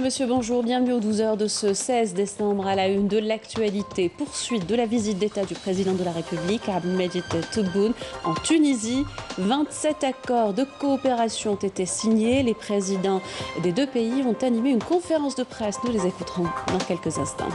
Monsieur, bonjour, bienvenue aux 12h de ce 16 décembre à la une de l'actualité. Poursuite de la visite d'État du président de la République, Abdelmadjid Tebboune, en Tunisie. 27 accords de coopération ont été signés. Les présidents des deux pays ont animé une conférence de presse. Nous les écouterons dans quelques instants.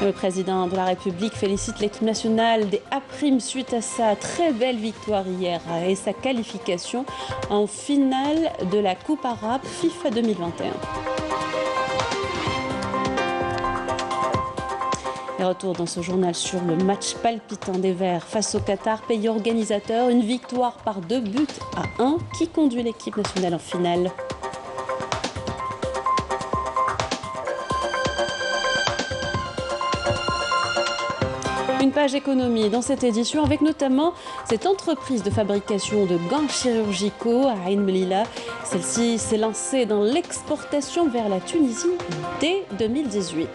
Le président de la République félicite l'équipe nationale des A' suite à sa très belle victoire hier et sa qualification en finale de la Coupe arabe FIFA 2021. Et retour dans ce journal sur le match palpitant des Verts face au Qatar, pays organisateur. Une victoire par 2-1 qui conduit l'équipe nationale en finale. Une page économie dans cette édition avec notamment cette entreprise de fabrication de gants chirurgicaux à Ain Melilla. Celle-ci s'est lancée dans l'exportation vers la Tunisie dès 2018.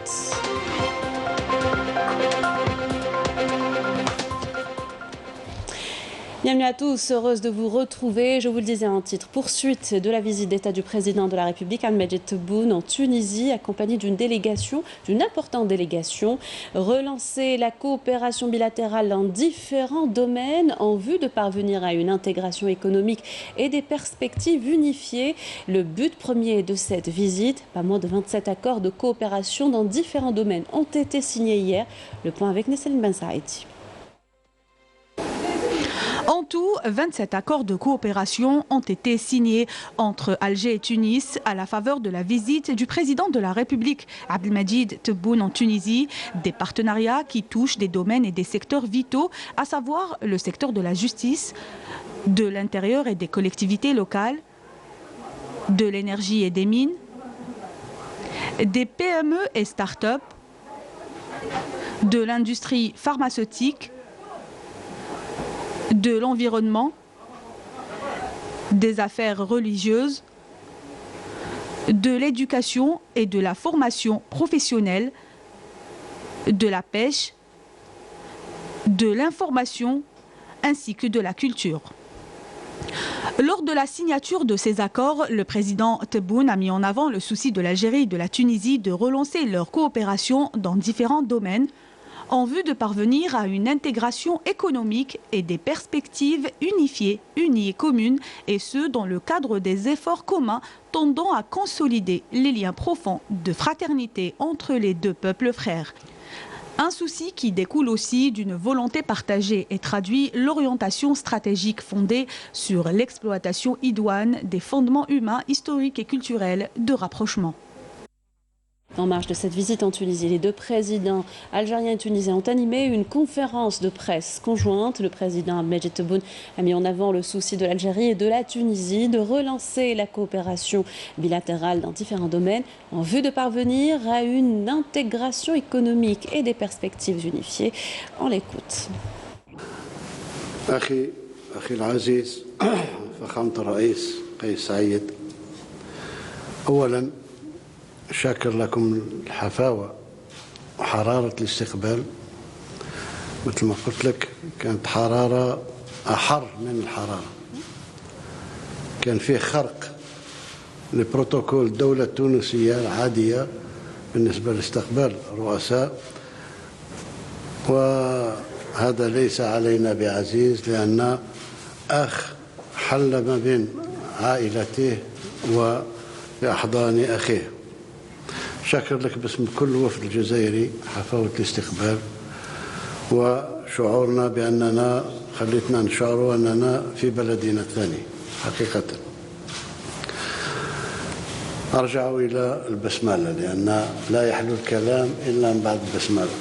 Bienvenue à tous, heureuse de vous retrouver. Je vous le disais en titre, poursuite de la visite d'État du président de la République, Abdelmadjid Tebboune, en Tunisie, accompagné d'une délégation, d'une importante délégation. Relancer la coopération bilatérale dans différents domaines en vue de parvenir à une intégration économique et des perspectives unifiées. Le but premier de cette visite, pas moins de 27 accords de coopération dans différents domaines ont été signés hier. Le point avec Nesseline Ben Saïdi. En tout, 27 accords de coopération ont été signés entre Alger et Tunis à la faveur de la visite du président de la République, Abdelmadjid Tebboune, en Tunisie. Des partenariats qui touchent des domaines et des secteurs vitaux, à savoir le secteur de la justice, de l'intérieur et des collectivités locales, de l'énergie et des mines, des PME et start-up, de l'industrie pharmaceutique, de l'environnement, des affaires religieuses, de l'éducation et de la formation professionnelle, de la pêche, de l'information ainsi que de la culture. Lors de la signature de ces accords, le président Tebboune a mis en avant le souci de l'Algérie et de la Tunisie de relancer leur coopération dans différents domaines, en vue de parvenir à une intégration économique et des perspectives unifiées, unies et communes, et ce dans le cadre des efforts communs tendant à consolider les liens profonds de fraternité entre les deux peuples frères. Un souci qui découle aussi d'une volonté partagée et traduit l'orientation stratégique fondée sur l'exploitation idoine des fondements humains, historiques et culturels de rapprochement. En marge de cette visite en Tunisie, les deux présidents algériens et tunisiens ont animé une conférence de presse conjointe. Le président Abdelmadjid Tebboune a mis en avant le souci de l'Algérie et de la Tunisie de relancer la coopération bilatérale dans différents domaines en vue de parvenir à une intégration économique et des perspectives unifiées. On l'écoute. أخي العزيز فخامة الرئيس قيس سعيد، أولاً شاكر لكم الحفاوة وحرارة الاستقبال. مثل ما قلت لك كانت حرارة أحر من الحرارة، كان فيه خرق لبروتوكول الدولة التونسية العادية بالنسبة لاستقبال الرؤساء، وهذا ليس علينا بعزيز لأن أخ حل ما بين عائلته وبأحضان أخيه. شاكر لك باسم كل الوفد الجزائري حفاوة الاستقبال وشعورنا بأننا خليتنا نشعر أننا في بلدنا الثاني حقيقة. أرجع إلى البسملة لأن لا يحلو الكلام إلا من بعد البسملة.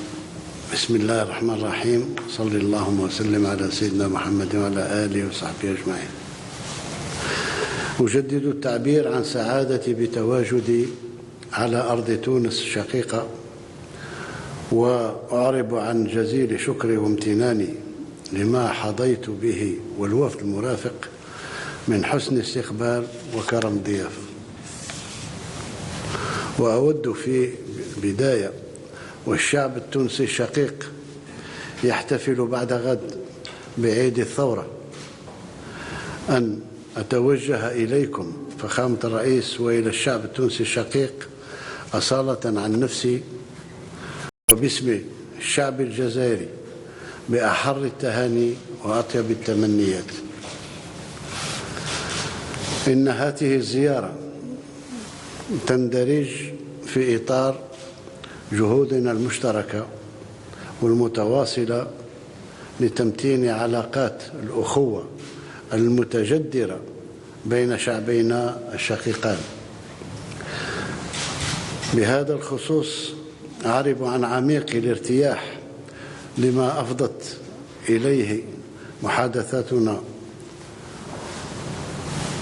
بسم الله الرحمن الرحيم، صلى اللهم وسلم على سيدنا محمد وعلى آله وصحبه أجمعين. أجدد التعبير عن سعادتي بتواجدي على أرض تونس الشقيقة، وأعرب عن جزيل شكري وامتناني لما حظيت به والوفد المرافق من حسن استقبال وكرم ضيافة. وأود في بداية والشعب التونسي الشقيق يحتفل بعد غد بعيد الثورة أن أتوجه إليكم فخامة الرئيس وإلى الشعب التونسي الشقيق أصالة عن نفسي وباسم الشعب الجزائري بأحر التهاني وأطيب التمنيات. إن هذه الزيارة تندرج في إطار جهودنا المشتركة والمتواصلة لتمتين علاقات الأخوة المتجدرة بين شعبينا الشقيقان. بهذا الخصوص أعرب عن عميق الارتياح لما أفضت إليه محادثاتنا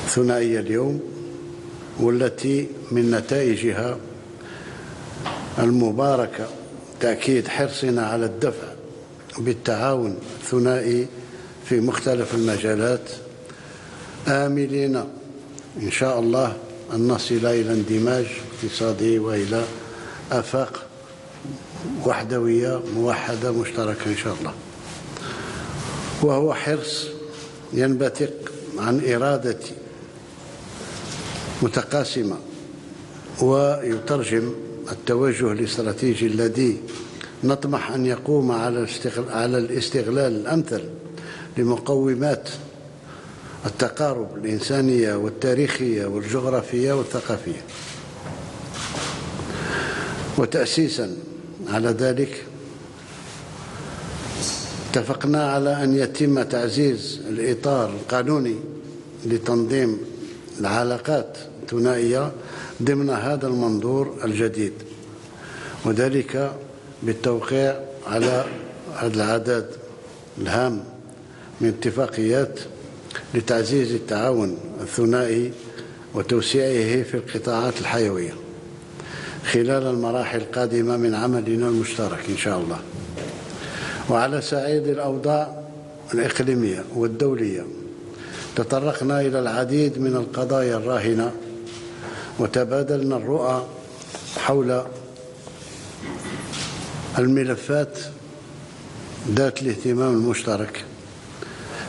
ثنائية اليوم، والتي من نتائجها المباركة تأكيد حرصنا على الدفع بالتعاون الثنائي في مختلف المجالات، آملين إن شاء الله أن نصل إلى اندماج اقتصادي وإلى آفاق وحدوية موحدة مشتركة إن شاء الله. وهو حرص ينبثق عن إرادة متقاسمة ويترجم التوجه الاستراتيجي الذي نطمح أن يقوم على الاستغلال الأمثل لمقومات التقارب الإنسانية والتاريخية والجغرافية والثقافية. وتأسيسا على ذلك اتفقنا على أن يتم تعزيز الإطار القانوني لتنظيم العلاقات الثنائية ضمن هذا المنظور الجديد، وذلك بالتوقيع على العدد الهام من اتفاقيات لتعزيز التعاون الثنائي وتوسيعه في القطاعات الحيوية خلال المراحل القادمة من عملنا المشترك إن شاء الله. وعلى صعيد الأوضاع الإقليمية والدولية تطرقنا إلى العديد من القضايا الراهنة وتبادلنا الرؤى حول الملفات ذات الاهتمام المشترك،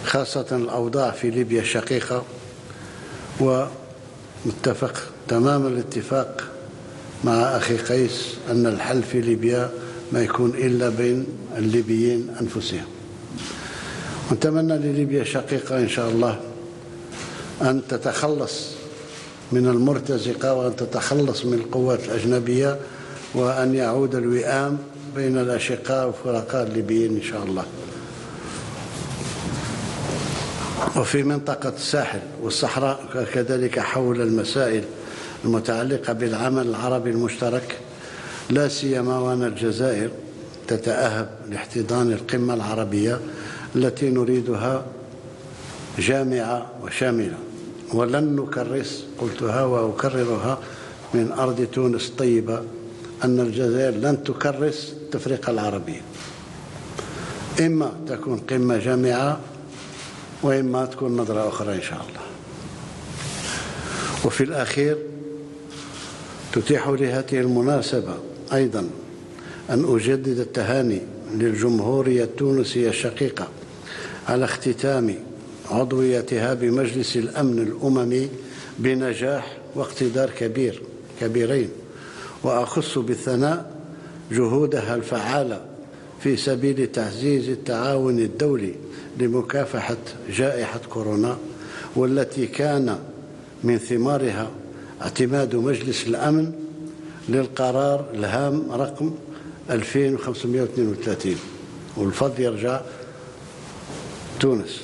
خاصة الأوضاع في ليبيا الشقيقة، ومتفق تمام الاتفاق مع أخي قيس أن الحل في ليبيا ما يكون إلا بين الليبيين أنفسهم. ونتمنى لليبيا الشقيقة إن شاء الله أن تتخلص من المرتزقة وأن تتخلص من القوات الأجنبية وأن يعود الوئام بين الأشقاء والفرقاء الليبيين إن شاء الله. وفي منطقة الساحل والصحراء كذلك حول المسائل المتعلقة بالعمل العربي المشترك، لا سيما وأن الجزائر تتأهب لاحتضان القمة العربية التي نريدها جامعة وشاملة، ولن نكرس، قلتها وأكررها من أرض تونس الطيبة، أن الجزائر لن تكرس التفرقة العربية، إما تكون قمة جامعة وإما تكون نظرة أخرى إن شاء الله. وفي الأخير تتيح لي هذه المناسبة أيضا أن أجدد التهاني للجمهورية التونسية الشقيقة على اختتام عضويتها بمجلس الأمن الأممي بنجاح واقتدار كبيرين، وأخص بالثناء جهودها الفعالة في سبيل تعزيز التعاون الدولي لمكافحة جائحة كورونا، والتي كان من ثمارها اعتماد مجلس الأمن للقرار الهام رقم 2532، والفضل يرجع تونس.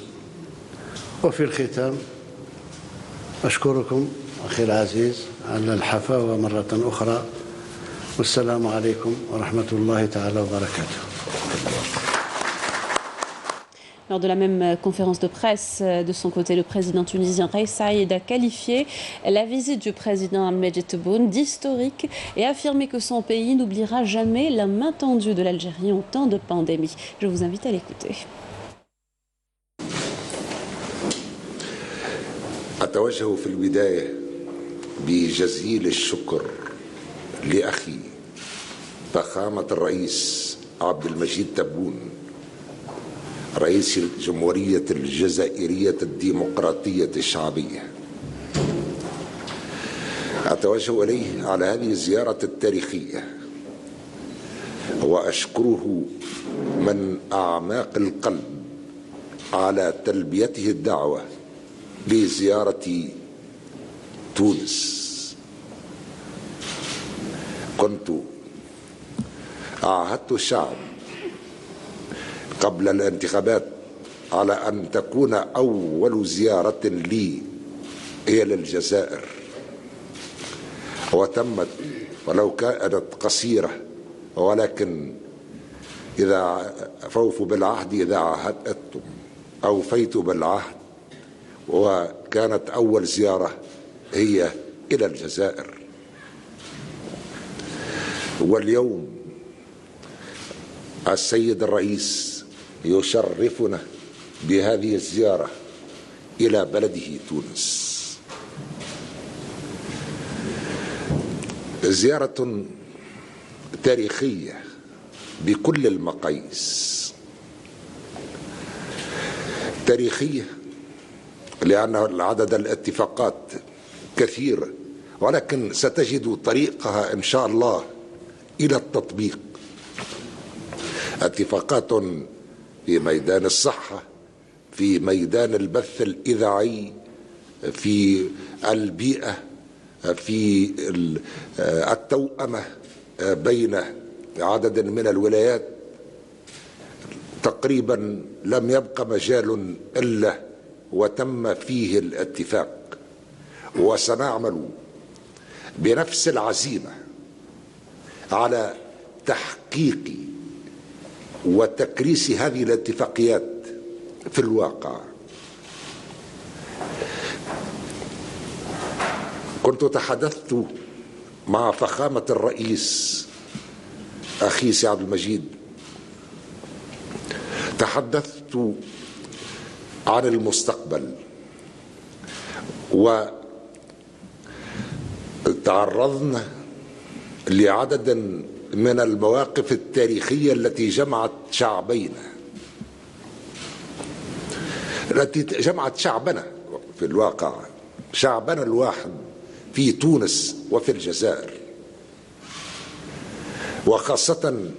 وفي الختام أشكركم أخي العزيز على الحفاوة مرة أخرى، والسلام عليكم ورحمة الله تعالى وبركاته. Lors de la même conférence de presse, de son côté, le président tunisien Kais Saïed a qualifié la visite du président Ahmed Tebboune d'historique et affirmé que son pays n'oubliera jamais la main tendue de l'Algérie en temps de pandémie. Je vous invite à l'écouter. أتوجه في البداية بجزيل الشكر لأخي فخامة الرئيس عبد المجيد تبون رئيس الجمهورية الجزائرية الديمقراطية الشعبية، أتوجه إليه على هذه الزيارة التاريخية وأشكره من أعماق القلب على تلبيته الدعوة لزيارة تونس. كنت عاهدت الشعب قبل الانتخابات على أن تكون أول زيارة لي هي للجزائر، وتمت ولو كانت قصيرة، ولكن إذا فوفوا بالعهد إذا عاهدتم أوفيت بالعهد، وكانت أول زيارة هي إلى الجزائر. واليوم السيد الرئيس يشرفنا بهذه الزيارة إلى بلده تونس، زيارة تاريخية بكل المقاييس. تاريخية لأن عدد الاتفاقات كثير، ولكن ستجد طريقها إن شاء الله إلى التطبيق. اتفاقات في ميدان الصحة، في ميدان البث الإذاعي، في البيئة، في التوأمة بين عدد من الولايات. تقريبا لم يبق مجال إلا وتم فيه الاتفاق، وسنعمل بنفس العزيمة على تحقيق وتكريس هذه الاتفاقيات في الواقع. كنت تحدثت مع فخامة الرئيس أخي سي عبد المجيد، تحدثت عن المستقبل، وتعرضنا لعدد من المواقف التاريخية التي جمعت شعبينا، التي جمعت شعبنا في الواقع، شعبنا الواحد في تونس وفي الجزائر، وخاصة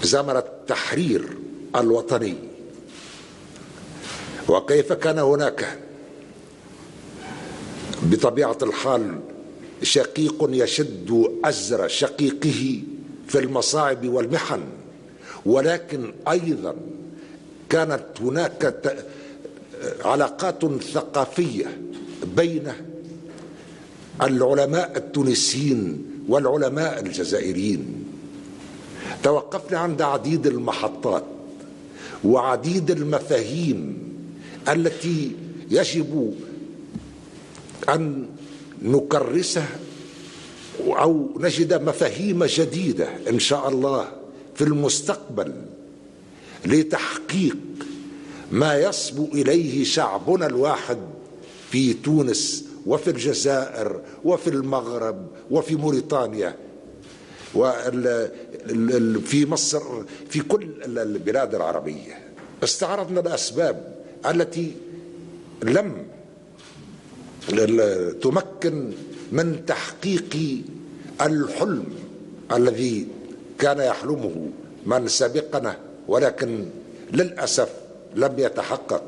زمن التحرير الوطني، وكيف كان هناك بطبيعة الحال شقيق يشد أزر شقيقه في المصاعب والمحن، ولكن أيضا كانت هناك علاقات ثقافية بين العلماء التونسيين والعلماء الجزائريين. توقفنا عند عديد المحطات وعديد المفاهيم التي يجب أن نكرسها أو نجد مفاهيم جديدة إن شاء الله في المستقبل لتحقيق ما يصبو إليه شعبنا الواحد في تونس وفي الجزائر وفي المغرب وفي موريتانيا وفي مصر، في كل البلاد العربية. استعرضنا الأسباب التي لم تمكن من تحقيق الحلم الذي كان يحلمه من سبقنا، ولكن للأسف لم يتحقق.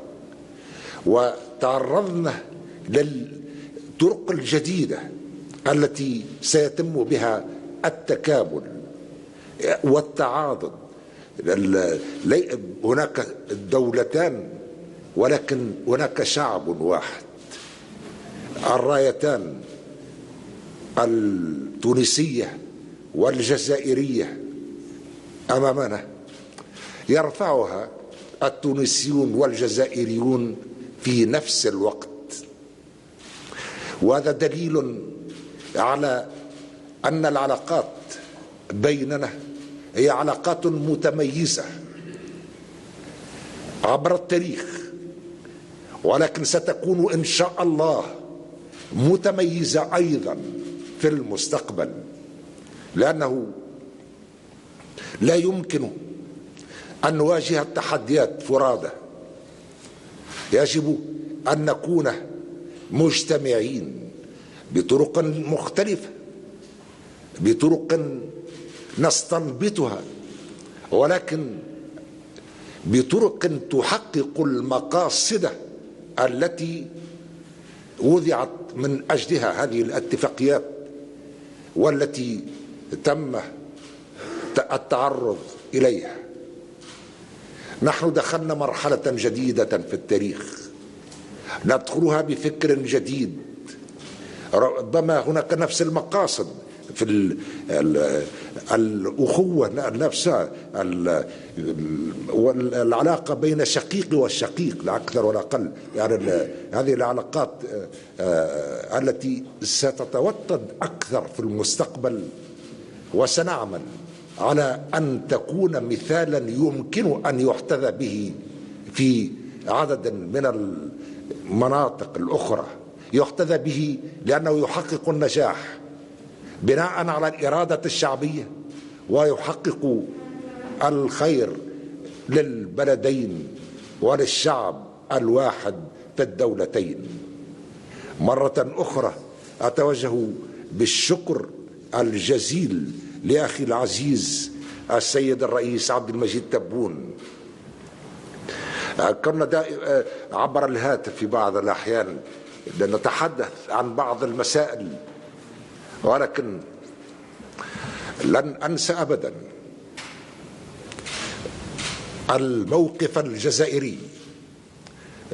وتعرضنا للطرق الجديدة التي سيتم بها التكامل والتعاضد. هناك دولتان ولكن هناك شعب واحد. الرايتان التونسية والجزائرية أمامنا يرفعها التونسيون والجزائريون في نفس الوقت، وهذا دليل على أن العلاقات بيننا هي علاقات متميزة عبر التاريخ، ولكن ستكون إن شاء الله متميزة أيضا في المستقبل، لأنه لا يمكن أن نواجه التحديات فرادى، يجب أن نكون مجتمعين بطرق مختلفة، بطرق نستنبطها، ولكن بطرق تحقق المقاصد التي وضعت من أجلها هذه الاتفاقيات والتي تم التعرض إليها. نحن دخلنا مرحلة جديدة في التاريخ ندخلها بفكر جديد، ربما هناك نفس المقاصد في الأخوة نفسها والعلاقة بين الشقيق والشقيق لا أكثر ولا أقل، يعني هذه العلاقات التي ستتوطد أكثر في المستقبل، وسنعمل على أن تكون مثالا يمكن أن يحتذى به في عدد من المناطق الأخرى، يحتذى به لأنه يحقق النجاح بناء على الإرادة الشعبية ويحقق الخير للبلدين وللشعب الواحد في الدولتين. مرة أخرى أتوجه بالشكر الجزيل لأخي العزيز السيد الرئيس عبد المجيد تبون. كنا عبر الهاتف في بعض الأحيان نتحدث عن بعض المسائل، ولكن لن أنسى أبدا الموقف الجزائري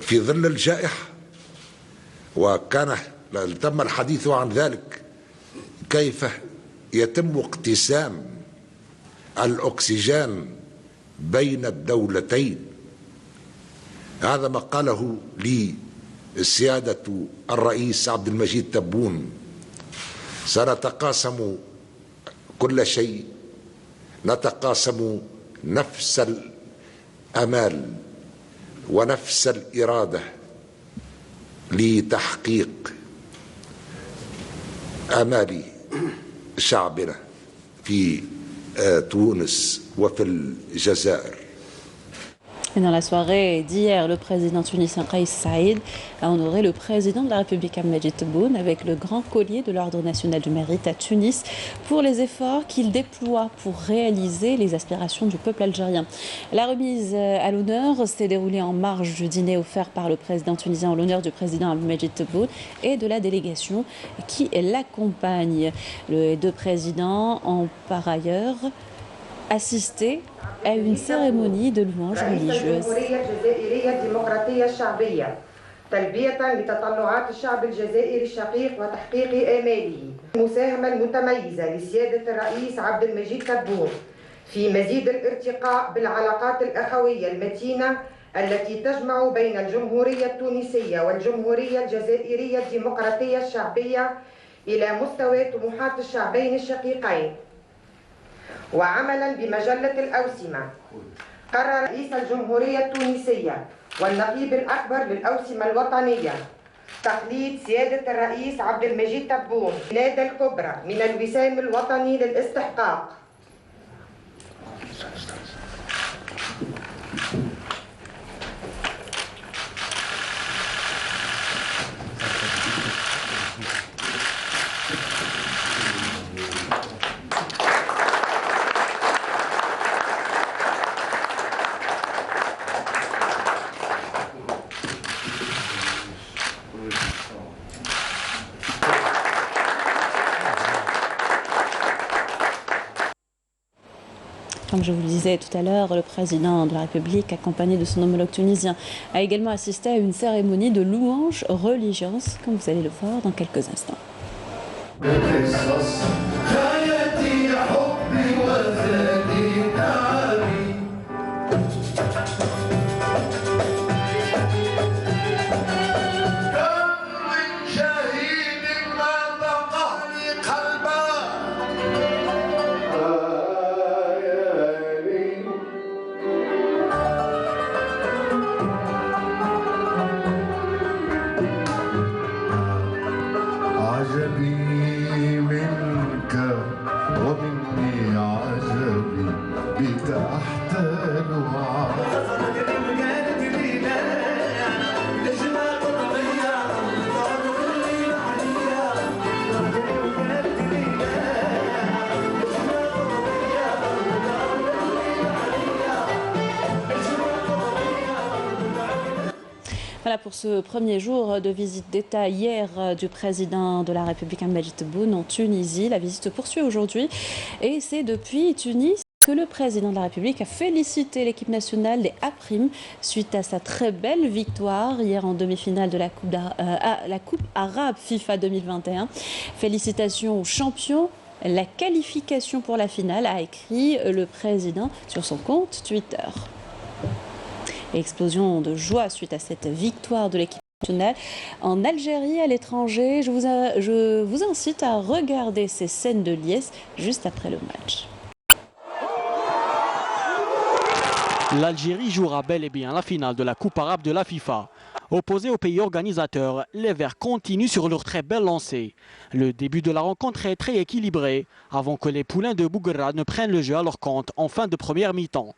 في ظل الجائحة، وكان تم الحديث عن ذلك كيف يتم اقتسام الأكسجين بين الدولتين. هذا ما قاله لي سيادة الرئيس عبد المجيد تبون: سنتقاسم كل شيء، نتقاسم نفس الأمال ونفس الإرادة لتحقيق آمال شعبنا في تونس وفي الجزائر. Et dans la soirée d'hier, le président tunisien Kais Saïd a honoré le président de la République Ahmed Tebboune avec le grand collier de l'Ordre national du mérite à Tunis pour les efforts qu'il déploie pour réaliser les aspirations du peuple algérien. La remise à l'honneur s'est déroulée en marge du dîner offert par le président tunisien en l'honneur du président Ahmed Tebboune et de la délégation qui l'accompagne. Les deux présidents ont par ailleurs assisté à une cérémonie de louange religieuse. تلبية لتطلعات الشعب الجزائري الشقيق وتحقيق آماله. المساهمة المتميزة لسيادة الرئيس عبد المجيد تبون في مزيد الارتقاء بالعلاقات الأخوية المتينة التي تجمع بين الجمهورية التونسية والجمهورية الجزائرية الديمقراطية الشعبية إلى مستوى طموحات الشعبين الشقيقين. وعملا بمجلة الأوسمة، قرر رئيس الجمهورية التونسية والنقيب الأكبر للأوسمة الوطنية تقليد سيادة الرئيس عبد المجيد تبون النادى الكبرى من الوسام الوطني للاستحقاق. Comme je vous le disais tout à l'heure, le président de la République, accompagné de son homologue tunisien, a également assisté à une cérémonie de louange religieuse, comme vous allez le voir dans quelques instants. عجبي منك Voilà pour ce premier jour de visite d'État hier du président de la République Majid Tebboune en Tunisie. La visite se poursuit aujourd'hui et c'est depuis Tunis que le président de la République a félicité l'équipe nationale des A' suite à sa très belle victoire hier en demi-finale de la Coupe arabe FIFA 2021. Félicitations aux champions. La qualification pour la finale, a écrit le président sur son compte Twitter. Explosion de joie suite à cette victoire de l'équipe nationale en Algérie, à l'étranger. Je vous incite à regarder ces scènes de liesse juste après le match. L'Algérie jouera bel et bien la finale de la Coupe arabe de la FIFA. Opposés au pays organisateur, les Verts continuent sur leur très belle lancée. Le début de la rencontre est très équilibré avant que les poulains de Bouguera ne prennent le jeu à leur compte en fin de première mi-temps.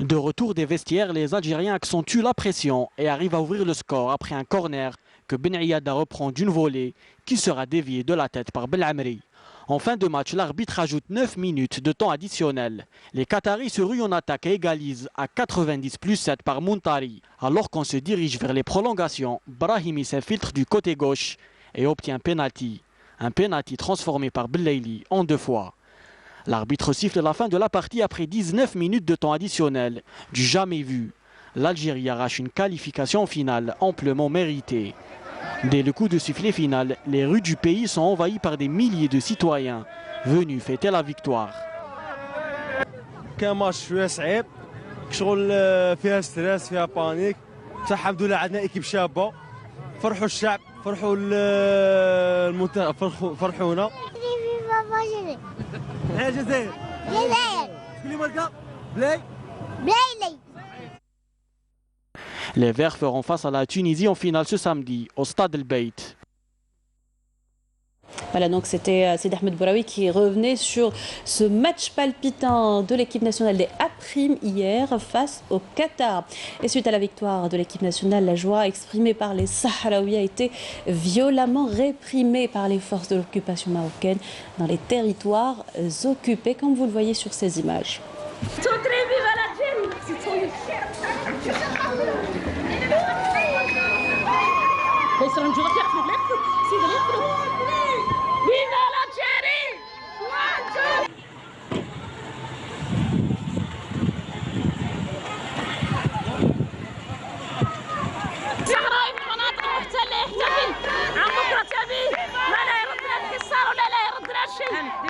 De retour des vestiaires, les Algériens accentuent la pression et arrivent à ouvrir le score après un corner que Ben Aïada reprend d'une volée qui sera déviée de la tête par Belamri. En fin de match, l'arbitre ajoute 9 minutes de temps additionnel. Les Qataris se ruent en attaque et égalisent à 90+7 par Muntari. Alors qu'on se dirige vers les prolongations, Brahimi s'infiltre du côté gauche et obtient penalty. Un penalty transformé par Belaili en 2 fois. L'arbitre siffle la fin de la partie après 19 minutes de temps additionnel. Du jamais vu. L'Algérie arrache une qualification finale amplement méritée. Dès le coup de sifflet final, les rues du pays sont envahies par des milliers de citoyens venus fêter la victoire. كان ماتش شويه صعيب شغل فيها ستريس فيها بانيك الحمد لله عندنا ايكيب شابه فرحوا الشعب فرحوا فرحونا الجزائر شكون اللي ماركا بلاي Les Verts feront face à la Tunisie en finale ce samedi au Stade El Beit. Voilà, donc c'était Sidi Ahmed Bouraoui qui revenait sur ce match palpitant de l'équipe nationale des A' hier face au Qatar. Et suite à la victoire de l'équipe nationale, la joie exprimée par les Sahraouis a été violemment réprimée par les forces de l'occupation marocaine dans les territoires occupés, comme vous le voyez sur ces images.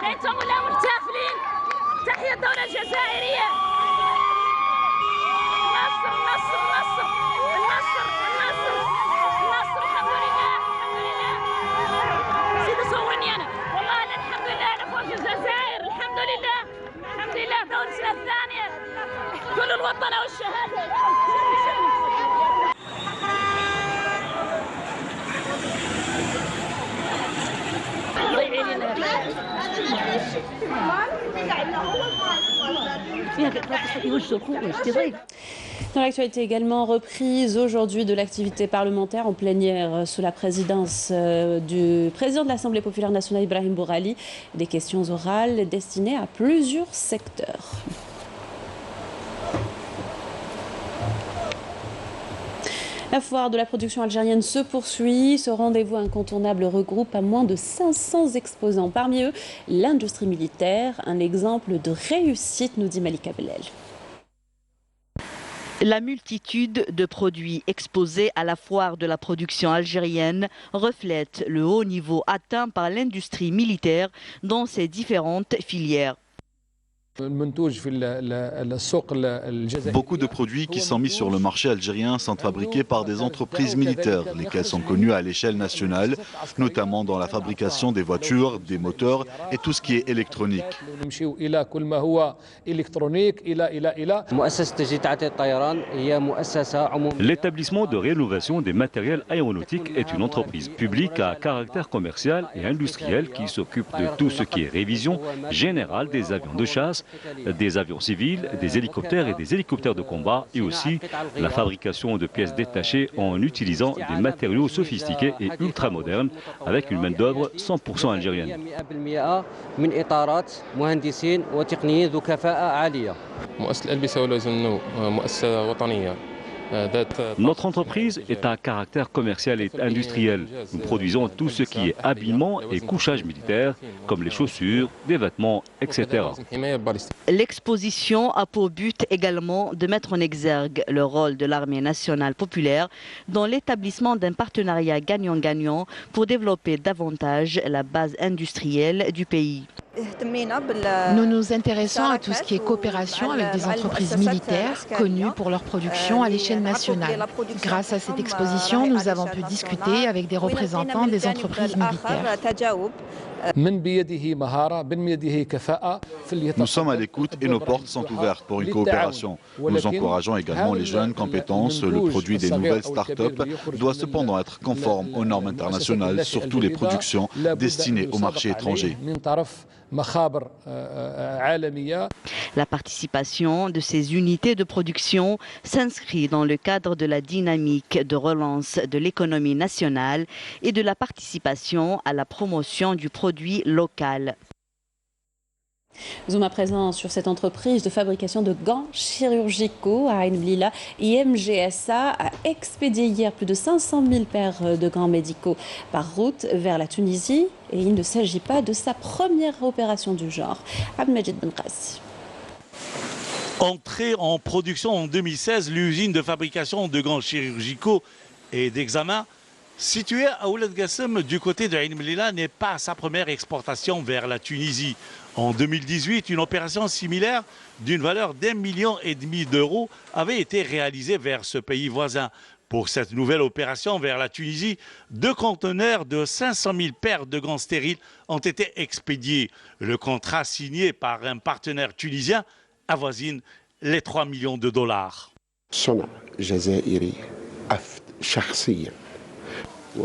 ليتهم ولا محتفلين تحية الدولة الجزائرية النصر النصر النصر النصر النصر النصر الحمد لله الحمد لله سيدي صورني أنا والله الحمد لله على فوز الجزائر الحمد لله الحمد لله دولتنا الثانية كل الوطن والشهادة Dans l'actualité également, reprise aujourd'hui de l'activité parlementaire en plénière sous la présidence du président de l'Assemblée populaire nationale Ibrahim Bourali. Des questions orales destinées à plusieurs secteurs. La foire de la production algérienne se poursuit. Ce rendez-vous incontournable regroupe à moins de 500 exposants. Parmi eux, l'industrie militaire, un exemple de réussite, nous dit Malika Bellel. La multitude de produits exposés à la foire de la production algérienne reflète le haut niveau atteint par l'industrie militaire dans ses différentes filières. Beaucoup de produits qui sont mis sur le marché algérien sont fabriqués par des entreprises militaires, lesquelles sont connues à l'échelle nationale, notamment dans la fabrication des voitures, des moteurs et tout ce qui est électronique. L'établissement de rénovation des matériels aéronautiques est une entreprise publique à caractère commercial et industriel qui s'occupe de tout ce qui est révision générale des avions de chasse, des avions civils, des hélicoptères et des hélicoptères de combat, et aussi la fabrication de pièces détachées en utilisant des matériaux sophistiqués et ultramodernes avec une main-d'œuvre 100% algérienne. Notre entreprise est à caractère commercial et industriel. Nous produisons tout ce qui est habillement et couchage militaire, comme les chaussures, des vêtements, etc. L'exposition a pour but également de mettre en exergue le rôle de l'armée nationale populaire dans l'établissement d'un partenariat gagnant-gagnant pour développer davantage la base industrielle du pays. Nous nous intéressons à tout ce qui est coopération avec des entreprises militaires connues pour leur production à l'échelle nationale. Grâce à cette exposition, nous avons pu discuter avec des représentants des entreprises militaires. Nous sommes à l'écoute et nos portes sont ouvertes pour une coopération. Nous encourageons également les jeunes compétences. Le produit des nouvelles start-up doit cependant être conforme aux normes internationales, surtout les productions destinées au marché étranger. La participation de ces unités de production s'inscrit dans le cadre de la dynamique de relance de l'économie nationale et de la participation à la promotion du produit local. Zoom à présent sur cette entreprise de fabrication de gants chirurgicaux à Ain Blila. IMGSA a expédié hier plus de 500 000 paires de gants médicaux par route vers la Tunisie. Et il ne s'agit pas de sa première opération du genre. Abdelmajid Benqassi. Entrée en production en 2016, l'usine de fabrication de gants chirurgicaux et d'examen située à Ouled Gassem du côté de Ain Blila n'est pas sa première exportation vers la Tunisie. En 2018, une opération similaire d'une valeur d'1,5 million d'euros avait été réalisée vers ce pays voisin. Pour cette nouvelle opération vers la Tunisie, 2 conteneurs de 500 000 paires de gants stériles ont été expédiés. Le contrat signé par un partenaire tunisien avoisine les 3 millions de dollars.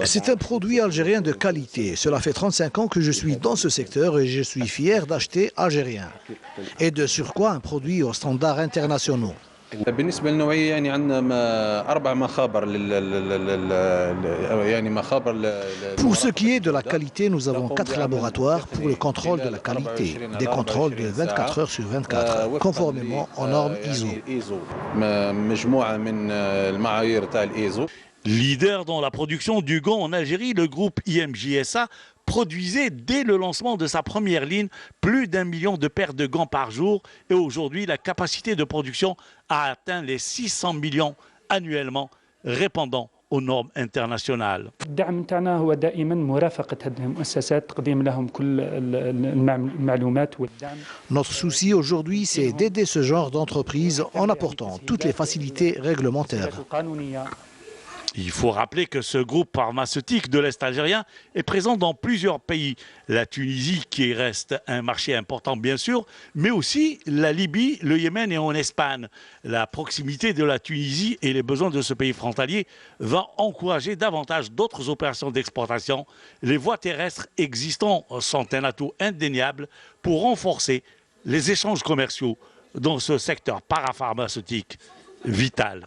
C'est un produit algérien de qualité. Cela fait 35 ans que je suis dans ce secteur et je suis fier d'acheter algérien. Et de surcroît un produit aux standards internationaux. Pour ce qui est de la qualité, nous avons 4 laboratoires pour le contrôle de la qualité. Des contrôles de 24 heures sur 24, conformément aux normes ISO. Leader dans la production du gant en Algérie, le groupe IMGSA produisait dès le lancement de sa première ligne plus d'1 million de paires de gants par jour. Et aujourd'hui, la capacité de production a atteint les 600 millions annuellement, répondant aux normes internationales. Notre souci aujourd'hui, c'est d'aider ce genre d'entreprise en apportant toutes les facilités réglementaires. Il faut rappeler que ce groupe pharmaceutique de l'Est algérien est présent dans plusieurs pays. La Tunisie, qui reste un marché important bien sûr, mais aussi la Libye, le Yémen et en Espagne. La proximité de la Tunisie et les besoins de ce pays frontalier va encourager davantage d'autres opérations d'exportation. Les voies terrestres existantes sont un atout indéniable pour renforcer les échanges commerciaux dans ce secteur parapharmaceutique vital.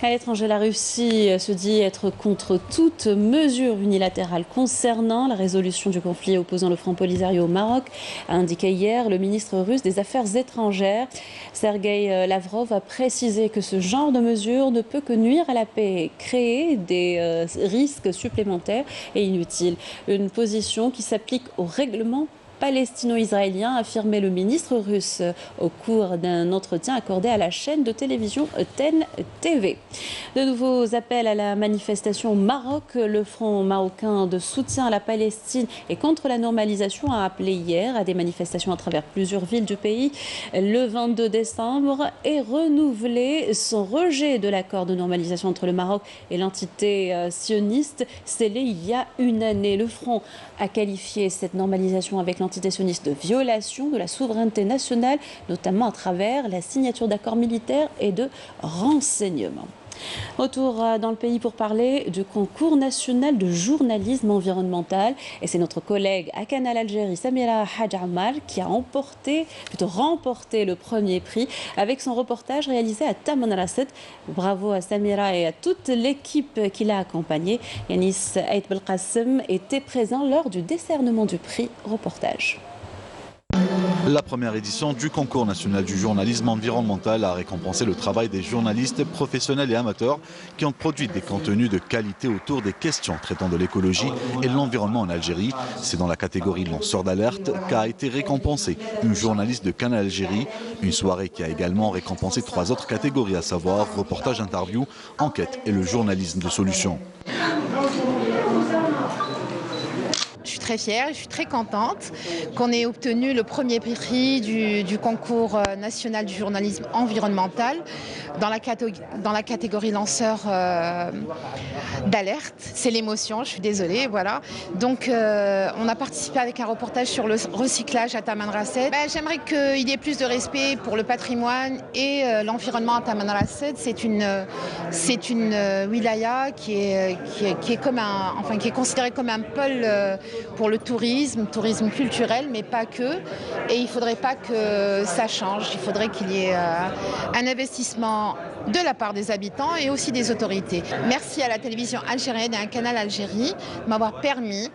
À l'étranger, la Russie se dit être contre toute mesure unilatérale concernant la résolution du conflit opposant le Front Polisario au Maroc, a indiqué hier le ministre russe des Affaires étrangères. Sergueï Lavrov a précisé que ce genre de mesure ne peut que nuire à la paix et créer des risques supplémentaires et inutiles. Une position qui s'applique au règlement palestino-israélien, a affirmé le ministre russe au cours d'un entretien accordé à la chaîne de télévision TEN TV. De nouveaux appels à la manifestation au Maroc. Le Front marocain de soutien à la Palestine et contre la normalisation a appelé hier à des manifestations à travers plusieurs villes du pays le 22 décembre et renouvelé son rejet de l'accord de normalisation entre le Maroc et l'entité sioniste scellé il y a une année. Le Front a qualifié cette normalisation avec l'entité sioniste de violation de la souveraineté nationale, notamment à travers la signature d'accords militaires et de renseignements. Retour dans le pays pour parler du concours national de journalisme environnemental. Et c'est notre collègue à Canal Algérie, Samira Hadj Ammar, qui a remporté le premier prix avec son reportage réalisé à Tamanrasset. Bravo à Samira et à toute l'équipe qui l'a accompagnée. Yanis Aït Belqassem était présent lors du décernement du prix reportage. La première édition du concours national du journalisme environnemental a récompensé le travail des journalistes professionnels et amateurs qui ont produit des contenus de qualité autour des questions traitant de l'écologie et de l'environnement en Algérie. C'est dans la catégorie lanceur d'alerte qu'a été récompensée une journaliste de Canal Algérie. Une soirée qui a également récompensé 3 autres catégories, à savoir reportage, interview, enquête et le journalisme de solution. Je suis très fière, je suis très contente qu'on ait obtenu le premier prix du concours national du journalisme environnemental dans la catégorie lanceur d'alerte. C'est l'émotion, je suis désolée, voilà. Donc on a participé avec un reportage sur le recyclage à Tamanrasset. J'aimerais qu'il y ait plus de respect pour le patrimoine et l'environnement à Tamanrasset. C'est une wilaya qui est considérée comme un pôle pour le tourisme culturel, mais pas que. Et il ne faudrait pas que ça change. Il faudrait qu'il y ait un investissement de la part des habitants et aussi des autorités. Merci à la télévision algérienne et à Canal Algérie de m'avoir permis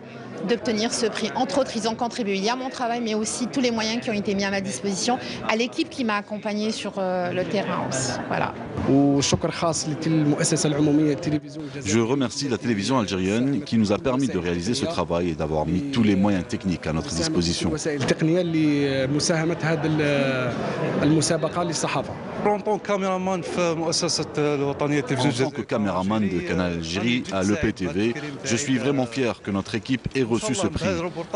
d'obtenir ce prix. Entre autres, ils ont contribué. Il y a mon travail, mais aussi tous les moyens qui ont été mis à ma disposition, à l'équipe qui m'a accompagnée sur le terrain aussi. Voilà. Je remercie la télévision algérienne qui nous a permis de réaliser ce travail et d'avoir mis tous les moyens techniques à notre disposition. En tant que caméraman de Canal Algérie à l'EPTV, je suis vraiment fier que notre équipe ait reçu ce prix.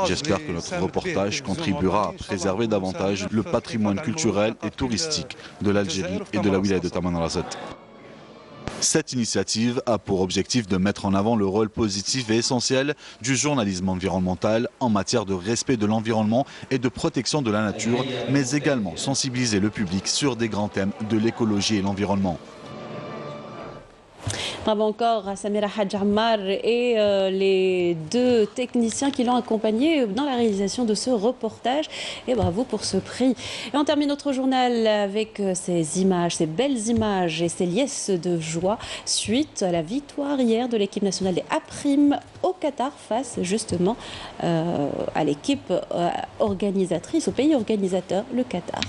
J'espère que notre reportage contribuera à préserver davantage le patrimoine culturel et touristique de l'Algérie et de la wilaya de Tamanrasset. Cette initiative a pour objectif de mettre en avant le rôle positif et essentiel du journalisme environnemental en matière de respect de l'environnement et de protection de la nature, mais également sensibiliser le public sur des grands thèmes de l'écologie et l'environnement. Bravo encore à Samira Hadj Ammar et les 2 techniciens qui l'ont accompagné dans la réalisation de ce reportage. Et bravo pour ce prix. Et on termine notre journal avec ces images, ces belles images et ces liesses de joie suite à la victoire hier de l'équipe nationale des A' au Qatar face justement à l'équipe organisatrice, au pays organisateur, le Qatar.